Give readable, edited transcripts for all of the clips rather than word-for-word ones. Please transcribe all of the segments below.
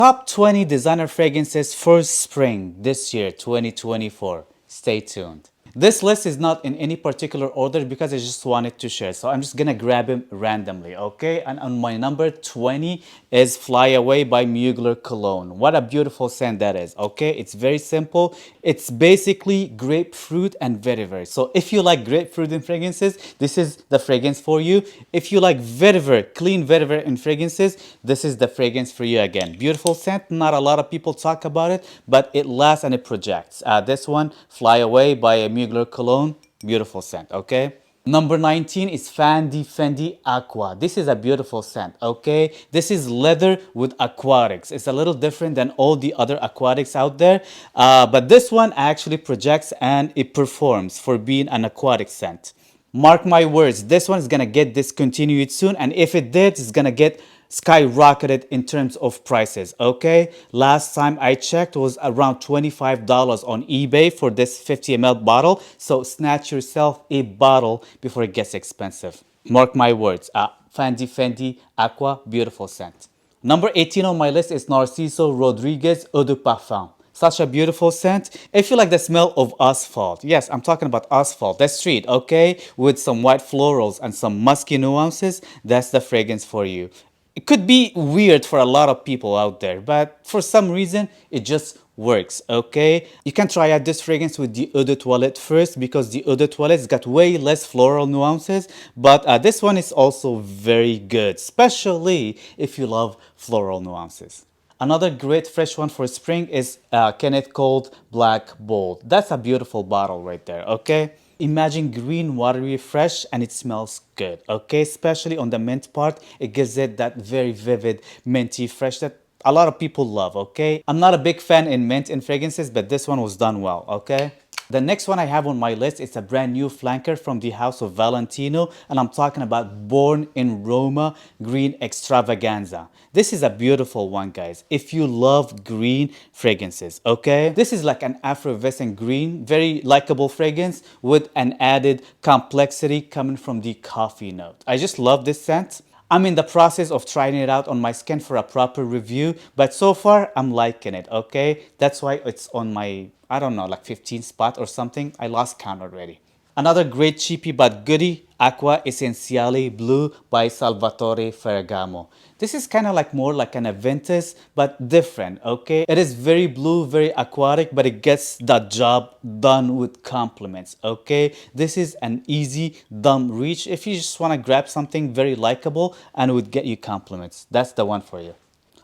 Top 20 designer fragrances for spring this year, 2024. Stay tuned. This list is not in any particular order because I just wanted to share. So I'm just gonna grab them randomly, okay? And on my number 20 is Fly Away by Mugler Cologne. What a beautiful scent that is, okay? It's very simple. It's basically grapefruit and vetiver. So if you like grapefruit in fragrances, this is the fragrance for you. If you like vetiver, clean vetiver in fragrances, this is the fragrance for you again. Beautiful scent. Not a lot of people talk about it, but it lasts and it projects. This one, Fly Away by Mugler Cologne. Beautiful scent, okay? Number 19 is Fendi Aqua. This is a beautiful scent, okay? This is leather with aquatics. It's a little different than all the other aquatics out there, but this one actually projects and it performs for being an aquatic scent. Mark my words, this one is gonna get discontinued soon, and if it did, it's gonna get skyrocketed in terms of prices, okay? Last time I checked was around $25 on eBay for this 50 ml bottle, so snatch yourself a bottle before it gets expensive. Mark my words, Fendi Aqua, beautiful scent. Number 18 on my list is Narciso Rodriguez Eau de Parfum. Such a beautiful scent. If you like the smell of asphalt, yes, I'm talking about asphalt, the street, okay? With some white florals and some musky nuances, that's the fragrance for you. It could be weird for a lot of people out there, but for some reason, it just works, okay? You can try out this fragrance with the Eau de Toilette first because the Eau de Toilette's got way less floral nuances, but this one is also very good, especially if you love floral nuances. Another great fresh one for spring is Kenneth Cold Black Bold. That's a beautiful bottle right there, okay? Imagine green, watery, fresh, and it smells good, okay? Especially on the mint part, it gives it that very vivid, minty, fresh that a lot of people love, okay? I'm not a big fan in mint in fragrances, but this one was done well, okay? The next one I have on my list is a brand new flanker from the house of Valentino, and I'm talking about Born in Roma Green Extravaganza. This is a beautiful one, guys, if you love green fragrances, okay? This is like an effervescent green, very likable fragrance with an added complexity coming from the coffee note. I just love this scent. I'm in the process of trying it out on my skin for a proper review, but so far I'm liking it, okay? That's why it's on my, I don't know, like 15th spot or something. I lost count already. Another great cheapy but goodie, Acqua Essenziale Blue by Salvatore Ferragamo. This is kind of like more like an Aventus, but different, okay? It is very blue, very aquatic, but it gets the job done with compliments, okay? This is an easy, dumb reach if you just want to grab something very likable and it would get you compliments. That's the one for you.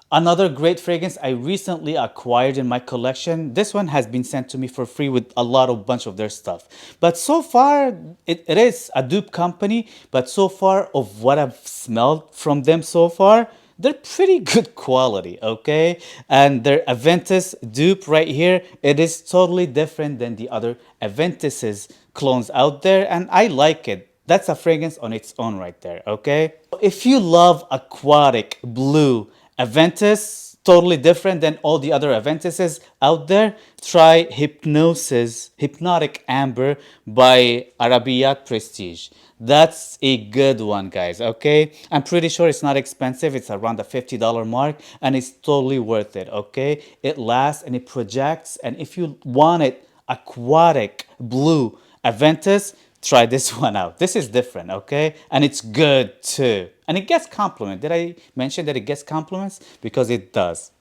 Another great fragrance I recently acquired in my collection. This one has been sent to me for free with a bunch of their stuff. But so far, it is a dupe company, but so far of what I've smelled from them so far, they're pretty good quality, okay? And their Aventus dupe right here, it is totally different than the other Aventus's clones out there, and I like it. That's a fragrance on its own right there, okay? If you love aquatic blue Aventus, totally different than all the other Aventuses out there, try Hypnotic Amber by Arabiat Prestige. That's a good one, guys, okay? I'm pretty sure it's not expensive. It's around the $50 mark, and it's totally worth it, okay? It lasts and it projects, and if you want it aquatic blue Aventus, try this one out. This is different, okay? And it's good too. And it gets compliments. Did I mention that it gets compliments? Because it does.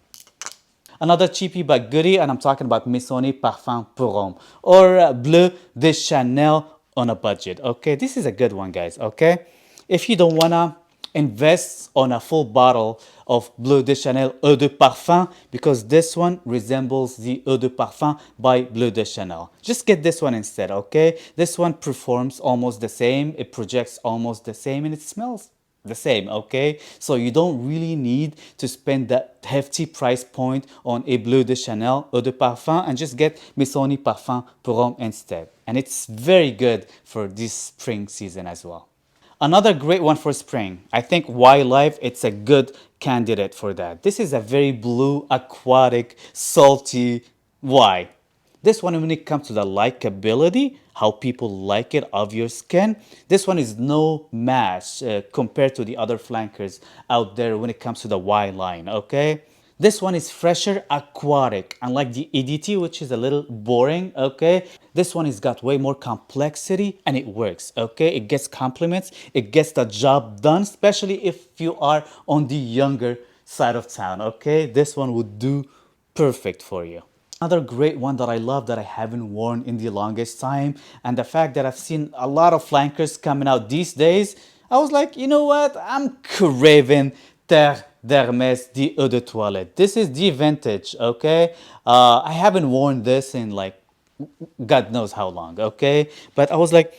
Another cheapy but goodie, and I'm talking about Missoni Parfum pour Homme or Bleu de Chanel on a budget, okay? This is a good one, guys, okay? If you don't wanna invest on a full bottle of Bleu de Chanel Eau de Parfum, because this one resembles the Eau de Parfum by Bleu de Chanel. Just get this one instead, okay? This one performs almost the same, it projects almost the same, and it smells the same, okay? So you don't really need to spend that hefty price point on a Bleu de Chanel Eau de Parfum, and just get Missoni Parfum pour Homme instead. And it's very good for this spring season as well. Another great one for spring. I think Wildlife, it's a good candidate for that. This is a very blue, aquatic, salty. Why? This one, when it comes to the likability, how people like it of your skin, this one is no match compared to the other flankers out there when it comes to the Y line, okay? This one is fresher, aquatic, unlike the EDT, which is a little boring, okay? This one has got way more complexity and it works, okay? It gets compliments, it gets the job done, especially if you are on the younger side of town, okay? This one would do perfect for you. Another great one that I love that I haven't worn in the longest time, and the fact that I've seen a lot of flankers coming out these days, I was like, you know what? I'm craving Terre d'Hermès the Eau de Toilette. This is the vintage, okay? I haven't worn this in like God knows how long, okay? But I was like,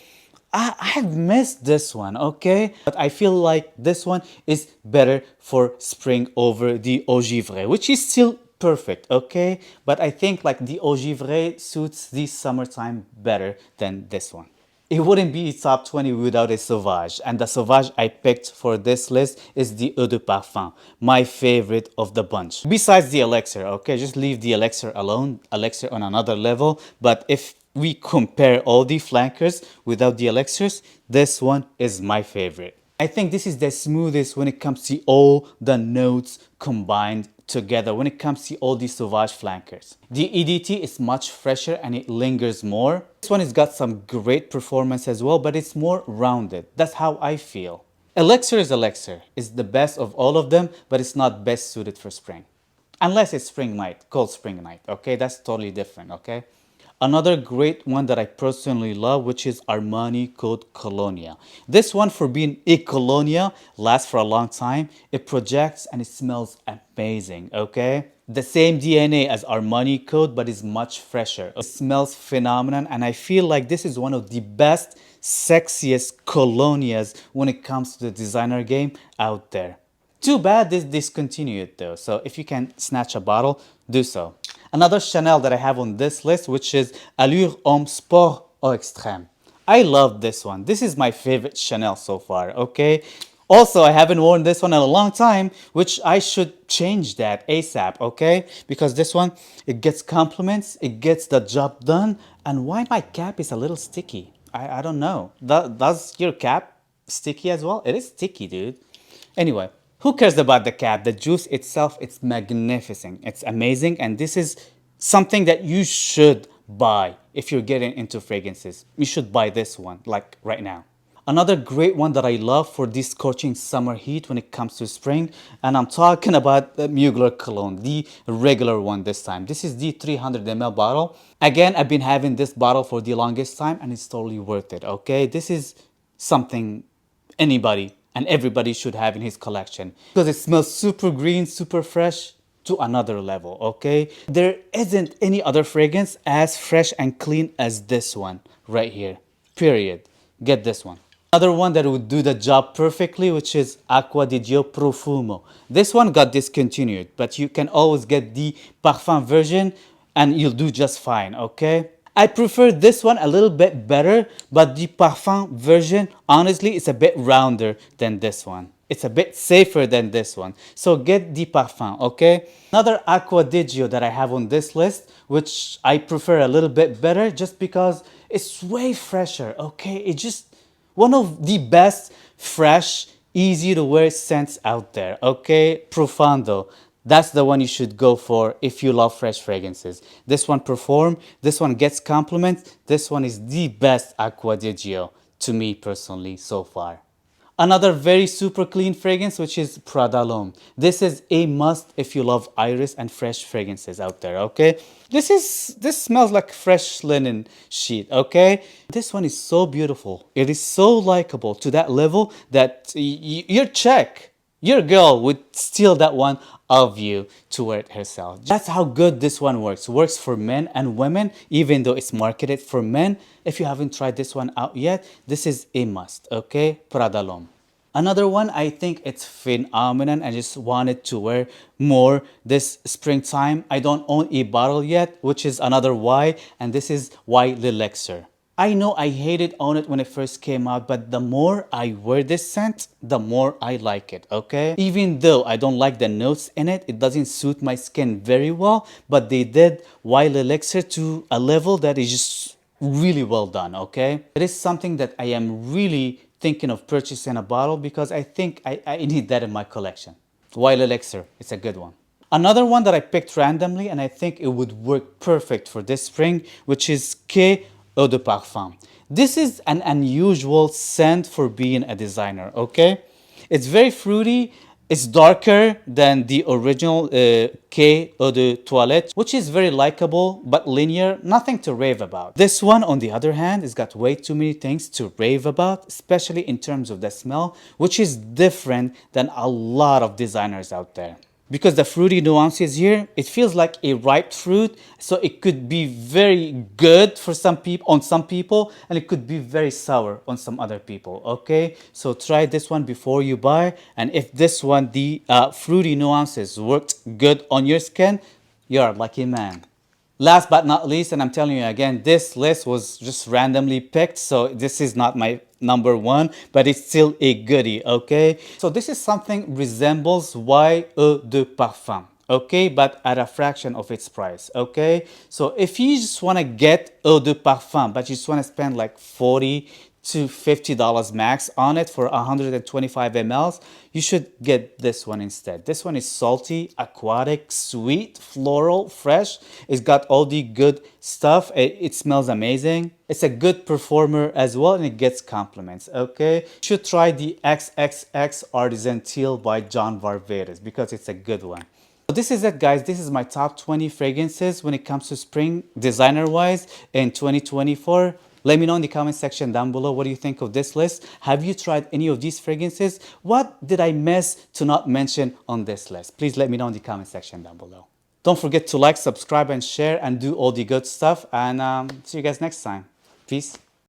I have missed this one, okay? But I feel like this one is better for spring over the Eau Givrée, which is still perfect, okay? But I think like the Eau Givrée suits the summertime better than this one. It wouldn't be top 20 without a Sauvage, and the Sauvage I picked for this list is the Eau de Parfum, my favorite of the bunch. Besides the Elixir, okay, just leave the Elixir alone, Elixir on another level, but if we compare all the flankers without the Elixirs, this one is my favorite. I think this is the smoothest when it comes to all the notes combined together when it comes to all these Sauvage flankers. The EDT is much fresher and it lingers more. This one has got some great performance as well, but it's more rounded. That's how I feel. Elixir is Elixir. It's the best of all of them, but it's not best suited for spring. Unless it's spring night, cold spring night, okay? That's totally different, okay? Another great one that I personally love, which is Armani Code Colonia. This one, for being a Colonia, lasts for a long time. It projects and it smells amazing, okay? The same DNA as Armani Code, but is much fresher. It smells phenomenal, and I feel like this is one of the best, sexiest Colonias when it comes to the designer game out there. Too bad this discontinued though, so if you can snatch a bottle, do so. Another Chanel that I have on this list, which is Allure Homme Sport au Extrême. I love this one. This is my favorite Chanel so far, okay? Also, I haven't worn this one in a long time, which I should change that ASAP, okay? Because this one, it gets compliments, it gets the job done, and why my cap is a little sticky? I don't know. Does your cap sticky as well? It is sticky, dude. Anyway, who cares about the cap? The juice itself, it's magnificent. It's amazing. And this is something that you should buy if you're getting into fragrances. You should buy this one, like right now. Another great one that I love for this scorching summer heat when it comes to spring, and I'm talking about the Mugler cologne, the regular one this time. This is the 300 ml bottle. Again, I've been having this bottle for the longest time and it's totally worth it, okay? This is something anybody and everybody should have in his collection because it smells super green, super fresh to another level, okay? There isn't any other fragrance as fresh and clean as this one right here, period. Get this one. Another one that would do the job perfectly, which is Acqua di Dio Profumo. This one got discontinued, but you can always get the Parfum version and you'll do just fine, okay? I prefer this one a little bit better, but the Parfum version, honestly, is a bit rounder than this one. It's a bit safer than this one. So get the Parfum, okay? Another Acqua di Gio that I have on this list, which I prefer a little bit better just because it's way fresher, okay? It's just one of the best, fresh, easy to wear scents out there, okay? Profondo. That's the one you should go for if you love fresh fragrances. This one performs, this one gets compliments, this one is the best Acqua di Gio to me personally so far. Another very super clean fragrance, which is Prada L'Homme. This is a must if you love iris and fresh fragrances out there, okay? This smells like fresh linen sheet, okay? This one is so beautiful. It is so likable to that level that your girl would steal that one of you to wear it herself. That's how good this one works. Works for men and women, even though it's marketed for men. If you haven't tried this one out yet, this is a must, okay? Prada L'Homme. Another one, I think it's phenomenal. I just wanted to wear more this springtime. I don't own a bottle yet, which is another why, and this is Y L'Elixir. I know I hated on it when it first came out, but the more I wear this scent, the more I like it, okay? Even though I don't like the notes in it, it doesn't suit my skin very well, but they did Wild Elixir to a level that is just really well done, okay? It is something that I am really thinking of purchasing a bottle because I think I need that in my collection. Wild Elixir, it's a good one. Another one that I picked randomly and I think it would work perfect for this spring, which is K Eau de Parfum. This is an unusual scent for being a designer, okay? It's very fruity. It's darker than the original K Eau de Toilette, which is very likable but linear, nothing to rave about. This one, on the other hand, has got way too many things to rave about, especially in terms of the smell, which is different than a lot of designers out there. Because the fruity nuances here, it feels like a ripe fruit, so it could be very good for some people, on some people, and it could be very sour on some other people. Okay, so try this one before you buy, and if this one, the fruity nuances worked good on your skin, you're a lucky man. Last but not least, and I'm telling you again, this list was just randomly picked, so this is not my number one, but it's still a goodie, okay? So this is something resembles Y Eau de Parfum, okay? But at a fraction of its price, okay? So if you just want to get Eau de Parfum, but you just want to spend like 40 to $50 max on it for 125 mls, you should get this one instead. This one is salty, aquatic, sweet, floral, fresh. It's got all the good stuff. It smells amazing. It's a good performer as well, and it gets compliments, okay? You should try the XXX Artisan Teal by John Varvatos because it's a good one. So this is it, guys. This is my top 20 fragrances when it comes to spring designer wise in 2024. Let me know in the comment section down below, what do you think of this list? Have you tried any of these fragrances? What did I miss to not mention on this list? Please let me know in the comment section down below. Don't forget to like, subscribe, and share, and do all the good stuff. And see you guys next time. Peace.